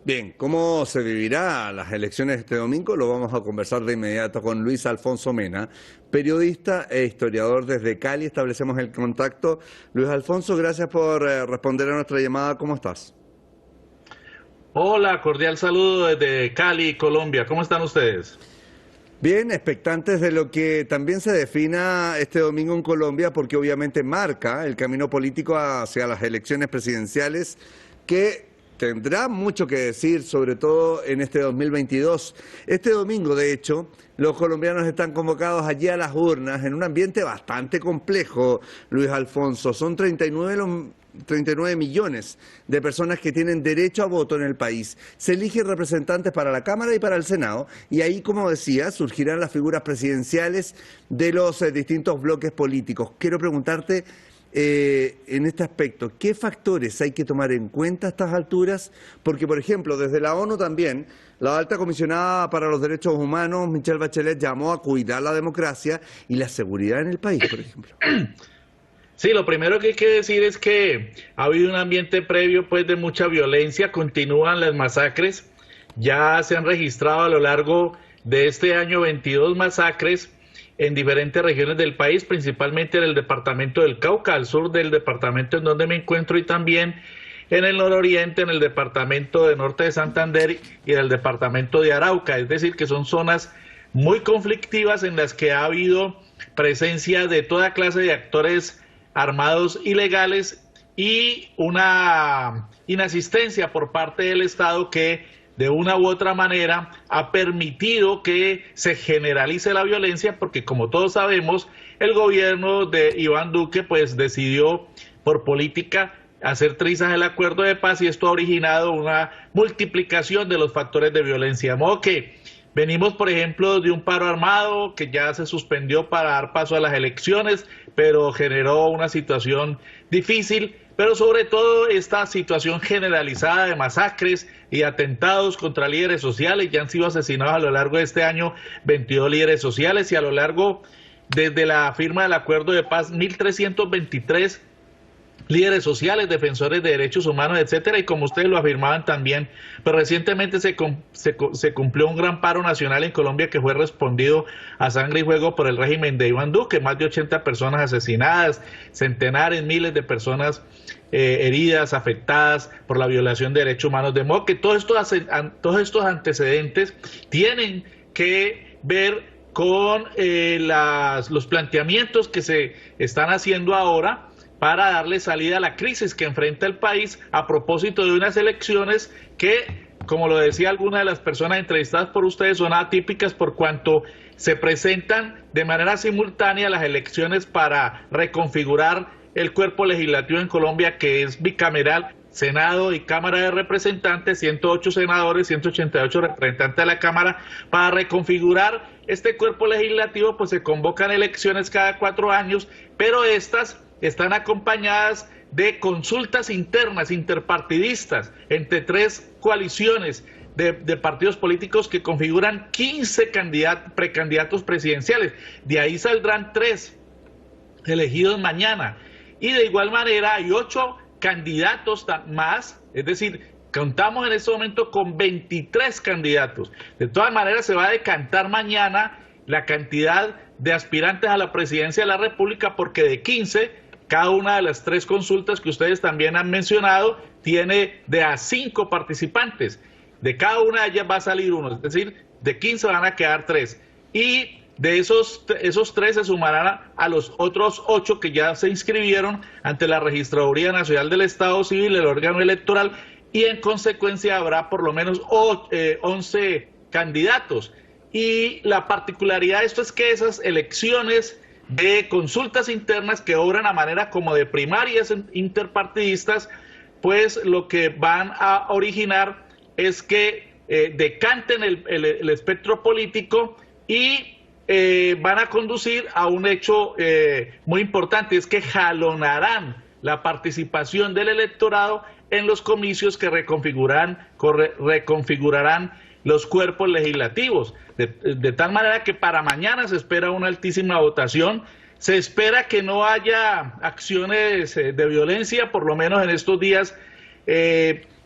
Bien, ¿cómo se vivirá las elecciones este domingo? Lo vamos a conversar de inmediato con Luis Alfonso Mena, periodista e historiador desde Cali. Establecemos el contacto. Luis Alfonso, gracias por responder a nuestra llamada. ¿Cómo estás? Hola, cordial saludo desde Cali, Colombia. ¿Cómo están ustedes? Bien, expectantes de lo que también se defina este domingo en Colombia, porque obviamente marca el camino político hacia las elecciones presidenciales que tendrá mucho que decir, sobre todo en este 2022. Este domingo, de hecho, los colombianos están convocados allí a las urnas en un ambiente bastante complejo, Luis Alfonso. Son 39 millones de personas que tienen derecho a voto en el país. Se eligen representantes para la Cámara y para el Senado, y ahí, como decía, surgirán las figuras presidenciales de los distintos bloques políticos. Quiero preguntarte, en este aspecto, ¿qué factores hay que tomar en cuenta a estas alturas? Porque, por ejemplo, desde la ONU también, la alta comisionada para los derechos humanos, Michelle Bachelet, llamó a cuidar la democracia y la seguridad en el país, por ejemplo. Sí, lo primero que hay que decir es que ha habido un ambiente previo pues de mucha violencia, continúan las masacres, ya se han registrado a lo largo de este año 22 masacres en diferentes regiones del país, principalmente en el departamento del Cauca, al sur del departamento en donde me encuentro, y también en el nororiente, en el departamento de Norte de Santander y en el departamento de Arauca. Es decir, que son zonas muy conflictivas en las que ha habido presencia de toda clase de actores armados ilegales y una inasistencia por parte del Estado que de una u otra manera ha permitido que se generalice la violencia, porque como todos sabemos, el gobierno de Iván Duque pues decidió por política hacer trizas el acuerdo de paz, y esto ha originado una multiplicación de los factores de violencia. De modo que venimos, por ejemplo, de un paro armado que ya se suspendió para dar paso a las elecciones, pero generó una situación difícil, pero sobre todo esta situación generalizada de masacres y atentados contra líderes sociales. Ya han sido asesinados a lo largo de este año 22 líderes sociales, y a lo largo, desde la firma del acuerdo de paz, 1.323 líderes sociales, defensores de derechos humanos, etcétera, y como ustedes lo afirmaban también, pero recientemente se cumplió un gran paro nacional en Colombia que fue respondido a sangre y fuego por el régimen de Iván Duque, más de 80 personas asesinadas, centenares, miles de personas heridas, afectadas por la violación de derechos humanos, de modo que todos estos antecedentes tienen que ver con los planteamientos que se están haciendo ahora para darle salida a la crisis que enfrenta el país a propósito de unas elecciones que, como lo decía alguna de las personas entrevistadas por ustedes, son atípicas por cuanto se presentan de manera simultánea las elecciones para reconfigurar el cuerpo legislativo en Colombia, que es bicameral, Senado y Cámara de Representantes, 108 senadores, 188 representantes de la Cámara. Para reconfigurar este cuerpo legislativo pues se convocan elecciones cada 4 años, pero estas están acompañadas de consultas internas, interpartidistas, entre 3 coaliciones de partidos políticos que configuran 15 precandidatos presidenciales. De ahí saldrán 3 elegidos mañana. Y de igual manera hay 8 candidatos más, es decir, contamos en este momento con 23 candidatos. De todas maneras se va a decantar mañana la cantidad de aspirantes a la presidencia de la República, porque de 15, cada una de las 3 consultas que ustedes también han mencionado tiene de a 5 participantes. De cada una de ellas va a salir uno, es decir, de 15 van a quedar 3. Y de esos 3 se sumarán a los otros 8 que ya se inscribieron ante la Registraduría Nacional del Estado Civil, el órgano electoral, y en consecuencia habrá por lo menos 11 candidatos. Y la particularidad de esto es que esas elecciones de consultas internas, que obran a manera como de primarias interpartidistas, pues lo que van a originar es que decanten el espectro político y van a conducir a un hecho muy importante, es que jalonarán la participación del electorado en los comicios que reconfigurarán los cuerpos legislativos, de tal manera que para mañana se espera una altísima votación. Se espera que no haya acciones de violencia, por lo menos en estos días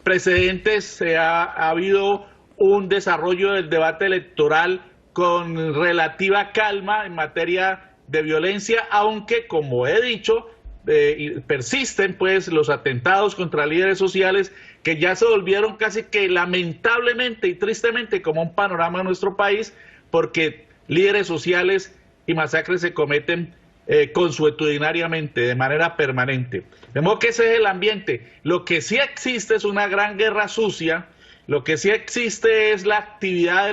precedentes, ha habido un desarrollo del debate electoral con relativa calma en materia de violencia, aunque, como he dicho, persisten pues los atentados contra líderes sociales que ya se volvieron casi que lamentablemente y tristemente como un panorama en nuestro país, porque líderes sociales y masacres se cometen consuetudinariamente, de manera permanente. De modo que ese es el ambiente. Lo que sí existe es una gran guerra sucia, lo que sí existe es la actividad de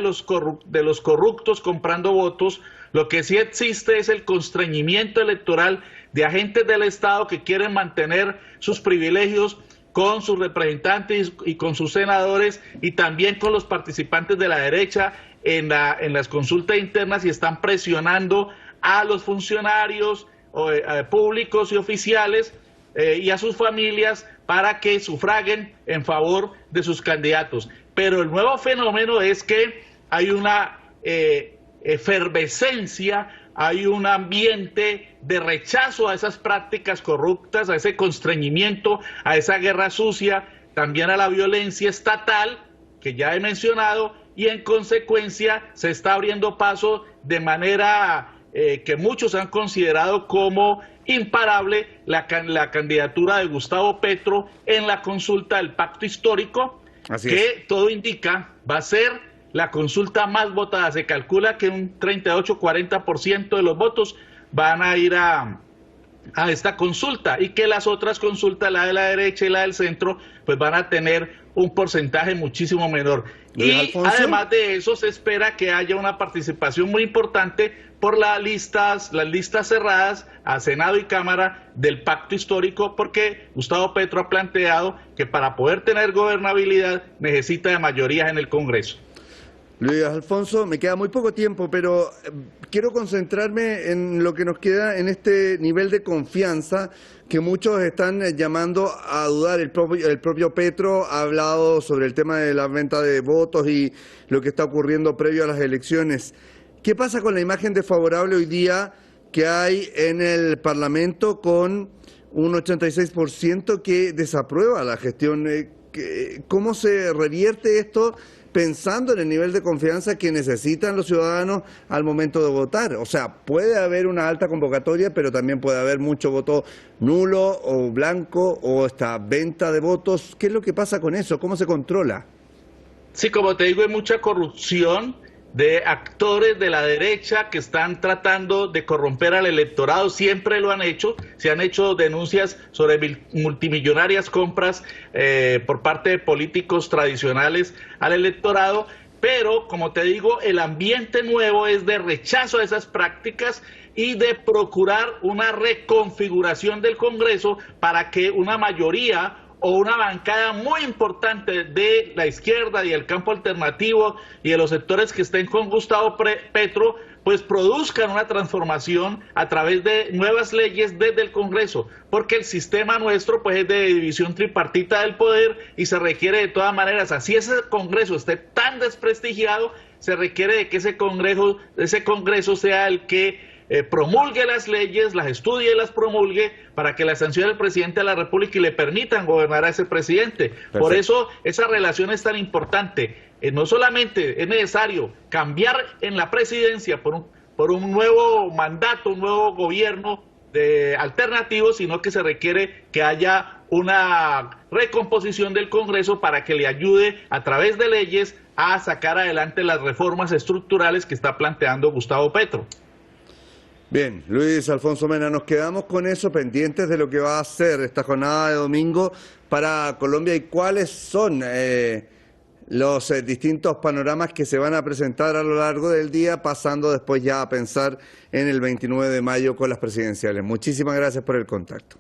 los corruptos comprando votos, lo que sí existe es el constreñimiento electoral de agentes del Estado que quieren mantener sus privilegios con sus representantes y con sus senadores y también con los participantes de la derecha en las consultas internas y están presionando a los funcionarios públicos y oficiales y a sus familias para que sufraguen en favor de sus candidatos. Pero el nuevo fenómeno es que hay una efervescencia, hay un ambiente de rechazo a esas prácticas corruptas, a ese constreñimiento, a esa guerra sucia, también a la violencia estatal, que ya he mencionado, y en consecuencia se está abriendo paso de manera que muchos han considerado como imparable la candidatura de Gustavo Petro en la consulta del pacto histórico, que todo indica va a ser la consulta más votada. Se calcula que un 38-40% de los votos van a ir a esta consulta y que las otras consultas, la de la derecha y la del centro, pues van a tener un porcentaje muchísimo menor. Y además de eso se espera que haya una participación muy importante por las listas cerradas a Senado y Cámara del pacto histórico, porque Gustavo Petro ha planteado que para poder tener gobernabilidad necesita de mayorías en el Congreso. Luis Alfonso, me queda muy poco tiempo, pero quiero concentrarme en lo que nos queda en este nivel de confianza que muchos están llamando a dudar. El propio Petro ha hablado sobre el tema de la venta de votos y lo que está ocurriendo previo a las elecciones. ¿Qué pasa con la imagen desfavorable hoy día que hay en el Parlamento con un 86% que desaprueba la gestión? ¿Cómo se revierte esto pensando en el nivel de confianza que necesitan los ciudadanos al momento de votar? O sea, puede haber una alta convocatoria, pero también puede haber mucho voto nulo o blanco o esta venta de votos. ¿Qué es lo que pasa con eso? ¿Cómo se controla? Sí, como te digo, hay mucha corrupción de actores de la derecha que están tratando de corromper al electorado. Siempre lo han hecho, se han hecho denuncias sobre multimillonarias compras por parte de políticos tradicionales al electorado, pero como te digo, el ambiente nuevo es de rechazo a esas prácticas y de procurar una reconfiguración del Congreso para que una mayoría o una bancada muy importante de la izquierda y el campo alternativo y de los sectores que estén con Gustavo Petro, pues produzcan una transformación a través de nuevas leyes desde el Congreso, porque el sistema nuestro pues es de división tripartita del poder y se requiere de todas maneras, así ese Congreso esté tan desprestigiado, se requiere de que ese Congreso sea el que promulgue las leyes, las estudie y las promulgue para que las sancione el presidente de la República y le permitan gobernar a ese presidente. Perfecto. Por eso esa relación es tan importante. No solamente es necesario cambiar en la presidencia por un nuevo mandato, un nuevo gobierno alternativo, sino que se requiere que haya una recomposición del Congreso para que le ayude a través de leyes a sacar adelante las reformas estructurales que está planteando Gustavo Petro. Bien, Luis Alfonso Mena, nos quedamos con eso, pendientes de lo que va a ser esta jornada de domingo para Colombia y cuáles son los distintos panoramas que se van a presentar a lo largo del día, pasando después ya a pensar en el 29 de mayo con las presidenciales. Muchísimas gracias por el contacto.